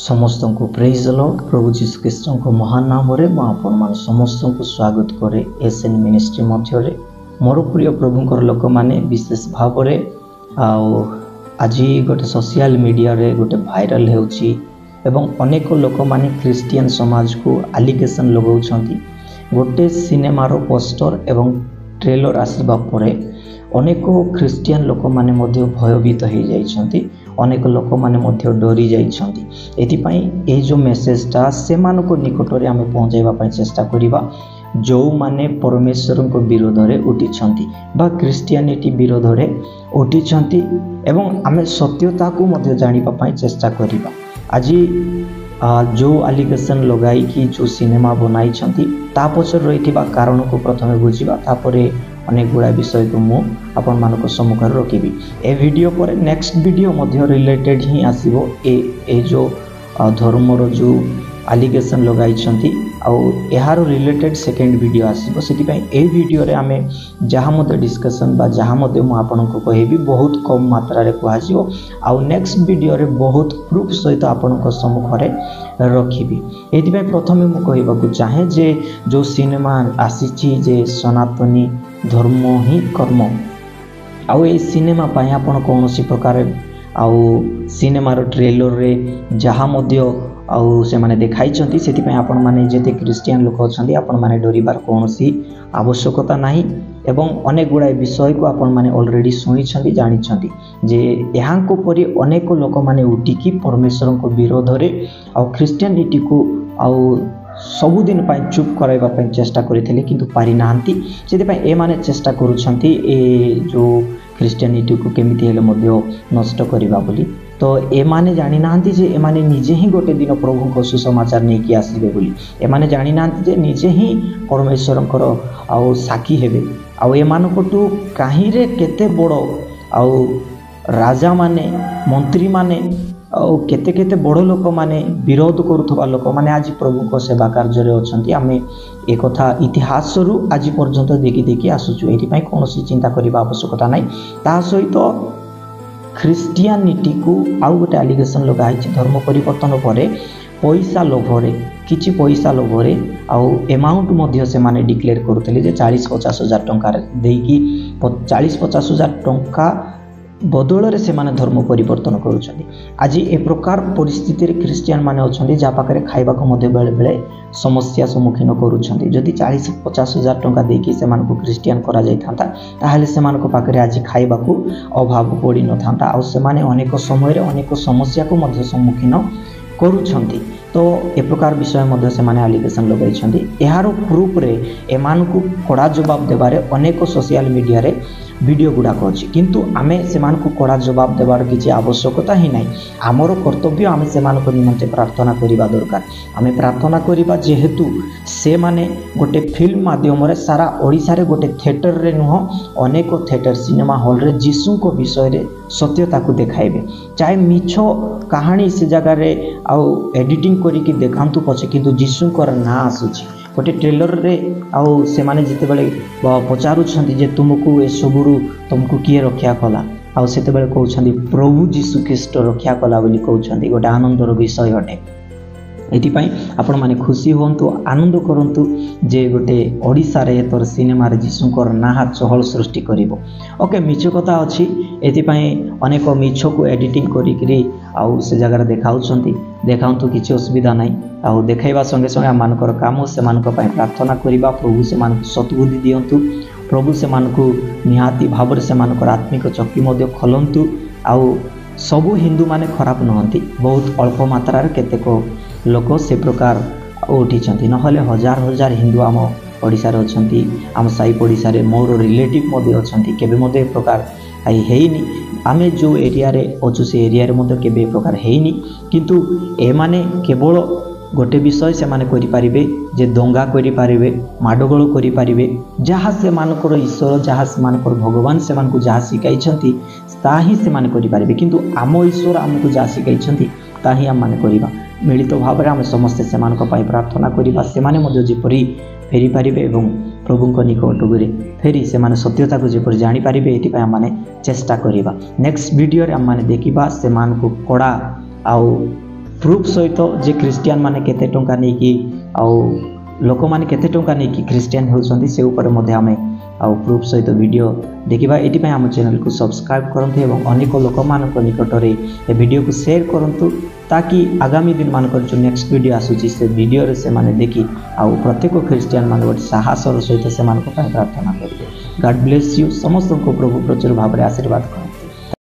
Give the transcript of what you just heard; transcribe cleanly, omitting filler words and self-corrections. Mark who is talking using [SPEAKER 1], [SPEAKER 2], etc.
[SPEAKER 1] समस्त को praise Lord प्रभु जीसु ख्रीस्ट को महान नाम रे आपण समस्त को स्वागत करे एसएन मिनिस्ट्री मध्य मोर प्रिय प्रभुंकर लोक माने विशेष भाव रे आज गोटे सोशल मीडिया रे गोटे भाइराल होउची एवं अनेक लोक माने क्रिश्चियन समाज को एलिगेशन लगाउछंती गोटे सिनेमार पोस्टर एवं ट्रेलर आसीबा परे अनेक क्रिश्चियन लोक माने मध्य भयभीत हो जाइछंती अनेक लोक माने मध्य डरी जाइछंती एथिपाई ए जो मेसेजटा से मानको निकट रे आमे पहुंचाइबा पई चेष्टा करिबा जो माने परमेश्वर को विरोध रे उठिछंती बा क्रिश्चियनिटी विरोध रे उठिछंती एवं आमे सत्यता को मध्य जानिबा पई चेष्टा करिबा आज जो एलिगेशन लगाई कि जो सिनेमा बनाई छंती ता पछर रहिथिबा कारण को प्रथमे बुझिबा तापरे अनेक गुड़ा विषय को मु आपण मानको सम्मुख रखिबी ए वीडियो पर नेक्स्ट वीडियो मध्य रिलेटेड ही आसीबो ए जो धर्मर जो एलिगेशन लगाई छंती आउ एहार रिलेटेड सेकेंड वीडियो आसीबो सेति पई ए वीडियो रे आमे जहा मते डिस्कशन बा जहा मते मु आपण को कहबी बहुत कम मात्रा रे कहजियो आउ नेक्स्ट वीडियो रे बहुत प्रूफ सहित आपण को सम्मुख रे रखिबी एति पई प्रथमे मु कहबा को चाहे जे जो सिनेमा आसीची जे सनातनी धर्म ही कर्म आउ ए सिनेमा पाई आपण कोनोसी प्रकार आउ सिनेमार ट्रेलर रे जहा मध्य आउ से माने देखाइछंती सेति पई आपण माने जेते क्रिश्चियन लोक अछंती आपण माने डरिबार कोनोसी आवश्यकता नाही एवं अनेक गुड़ाए विषय को आपण माने ऑलरेडी सुनिछंती जानिछंती जे यहां परि अनेक लोक माने उठिकी परमेश्वर को विरोध रे आउ क्रिश्चियनिटी को आउ सबुदिन चुप कराइबा पई चेष्टा करिथिले किंतु पारि नांती सेति पई ए माने चेष्टा करूछंती ए जो क्रिश्चियनिटी को केमिति हेले मध्य नष्ट करिबा बोली तो ए माने जानि नांती जे ए माने निजे ही गोटे दिन प्रभु को सुसमाचार नै कि आसीबे बोली ए माने जानि नांती जे निजे ही परमेश्वरंकर आउ साखी हेबे आउ ए मानकटू काहे रे केते बड़ आउ राजा माने मंत्री माने और केते केते बड़ लोक माने विरोध करुथबा लोक माने आज प्रभु को सेवा कार्य रे अछंती आमे ए कथा इतिहास रु आज पर्यंत देखि देखि आसुछु एति पई कोनोसी चिंता करिबा आवश्यकता नै ता सहित क्रिश्चियनिटी को आउ गोटे एलिगेशन लगाई धर्म परिवर्तन परे पैसा लोभरे किछि पैसा लोभरे आउ अमाउंट मध्य से माने डिक्लेयर करुतले जे 40-50 हजार टंका देकी 40-50 हजार टंका बदल रे से माने धर्म परिवर्तन करूछंती आज ए प्रकार परिस्थिति रे क्रिश्चियन माने अछंती जा पाकरे खाइबा को मध्य बेले बेले समस्या सम्मुखीन करूछंती जदि 40-50 हजार टंका देकी से मानको क्रिश्चियन करा जाय थांता ताहाले से मानको पाकरे आज खाइबा को अभाव पड़ी न थांता आ से माने अनेक समय रे अनेक समस्या को मध्य सम्मुखीन करूछंती तो ए प्रकार विषय मध्य से माने एलिगेशन लगाई छंती एहारो प्रूफ रे एमानकु कड़ा जवाब देबारे अनेक सोशल मीडिया रे वीडियो गुड़ाक अच्छी किंतु आमे सेमानकु कड़ा जवाब देबार किछि आवश्यकता ही नाही आमर कर्तव्य आमे सेमानक निमंते प्रार्थना करिबा दरकार आमे प्रार्थना करिबा जेहेतु से माने गोटे फिल्म माध्यम रे सारा ओडिसा रे गोटे थिएटर रे नुह अनेक थिएटर सिनेमा हॉल रे जीसु को विषय रे सत्यता को देखाइबे चाहे मिछो कहानी से जगह रे आउ एडिटिंग करिकि देखांतु पछे किंतु जीसु कर ना आसुची गोटे ट्रेलर रे आउ से माने जिते बेले पचारू छंती जे तुमको ए सबुरु तुमको किए रक्षा कला आउ सेते बेले कहउछंती प्रभु जीसु ख्रीस्ट रक्षा कला बोली कहउछंती गोटे आनंदर विषय अटे एति पई आपण माने खुशी होंतु आनंद करंतु जे गोटे ओडिसा रे तोर सिनेमा रे जीसुकर नाहा चहल सृष्टि करिवो ओके मिछ कथा अछि एति पई अनेक मिछ को एडिटिंग करी करी आउ से जगह रे देखाउछंती देखाउंतु किछि असुविधा नै आउ देखाइबा संगे संगे मानकर काम से मानक पई प्रार्थना करिबा प्रभु से मानक सतबुद्धि दियंतु प्रभु से मानक निहाती भाव से मानकर आत्मिक चक्की मध्य खोलंतु आउ सबु हिंदू माने खराब नहंती बहुत अल्प मात्रा रे केतेक लोक से प्रकार उठी नहले हजार हजार हिंदू आम ओडिसा रे अछंती आम साई पड़िसा रे मोर रिलेटिव मध्य अछंती केबे मध्य प्रकार आई हेइनी आमे जो एरिया रे अछु से एरिया रे मध्य केबे प्रकार हेइनी किंतु ए माने केवल गोटे विषय से माने करि पारिबे जे दंगा करि पारिबे माडगोळ करि पारिबे जहाँ से मानकर ईश्वर जहाँ से मानकर भगवान से मानकु जहाँ सिखाई छंती ताही से माने करि पारिबे किंतु आम ईश्वर हमकु जहाँ सिखाई छंती ताही हम माने करिबा मिलित भाव में आम समस्ते से प्रार्थना करवा से जेपरी फेरी पारे और प्रभु निकट गुरी फेरी से सत्यता को जेपरी जानीपारे ये आम चेष्टा करवा नेक्स्ट वीडियो आम देखा से कड़ा आउ प्रूफ सहित जे क्रिश्चियन माने केते टंका नहीं कि आउ लोक माने केते टंका नहीं कि क्रिश्चियन होउछंती से ऊपर मध्ये हमें आउ प्रूफ सहित वीडियो देखिबा। एटी पय हम चैनल को सब्सक्राइब करंतु एवं अनेक लोक मानक निकटरे ए वीडियो को शेयर करंतु ताकि आगामी दिन मानक जो नेक्स्ट वीडियो आसुची से वीडियो रे से माने देखि आउ प्रत्येक क्रिश्चियन मान गोटे साहसर सहित से मानक प्रार्थना करिवे। God bless you. समस्त को प्रभु प्रचुर भाव में आशीर्वाद करंतु।